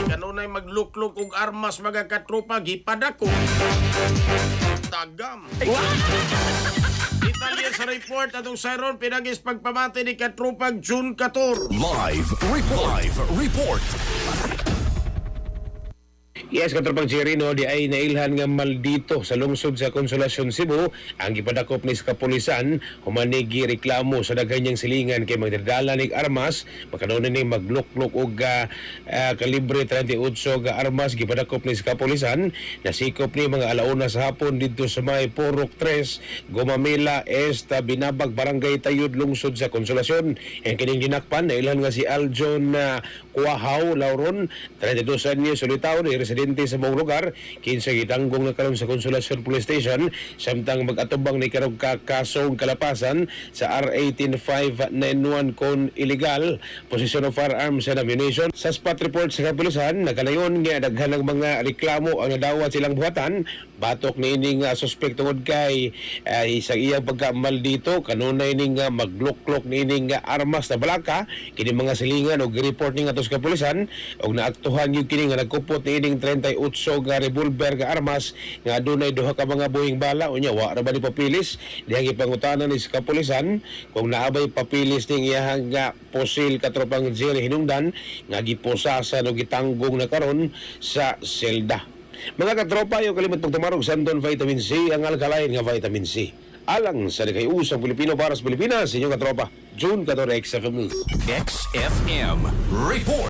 kanunay maglukluk og armas mga katropa gipadako. Tagam. Italia sa report atong sayron pinagis pagpamati ni katropag June 14. Live report. Yes, katropang Jerry, no, di ay nailhan nga maldito sa lungsod sa Consolacion, Cebu ang gipadakop ni kapulisan humanigi reklamo sa daghan niyang silingan kay magdadala ning armas makanunan ni maglukluk og kalibre 38 ga armas gipadakop ni kapulisan nasikop ni mga alauna sa hapon didto sa may Porok 3 Gomamela Esta Binabag Barangay Tayud lungsod sa Consolacion. Ang kining ginakpan nailhan nga si Aljon Kuahaw Lauron 32 anyos solitaw ni residente sa mong lugar kinsa gitanggong na karon sa Consolacion Police Station samtang mag-atubang ni karong kakasong kalapasan sa RA 18591 kon illegal possession of firearms and ammunition. Sa spot report sa kapulisan nagkanayon nga daghan ng mga reklamo ang nadawat silang buhatan batok ni ining suspect tungod kay sa iyang pagkamaldito kanunay ning magluklok ni ining armas na balaka kini mga silingan og report ning atos kapulisan og naaktuhan yung kini nga nagkupot ni ining 38 ga revolver ga armas nga adunay duha ka mga buhing bala unya wa ra ba ni papilis dihang ipangutanan ni sa kapulisan kung naabay papilis ning iyang nga posil katropang Jerry hinungdan nga giposasan o gitanggong na karon sa selda. Mga katropa, yung kalimut pagtumarog Sandon Vitamin C, ang alkaline nga vitamin C. Alang sa nagayusang Pilipino para sa Pilipinas, inyong katropa, June 14 XFM News. XFM report.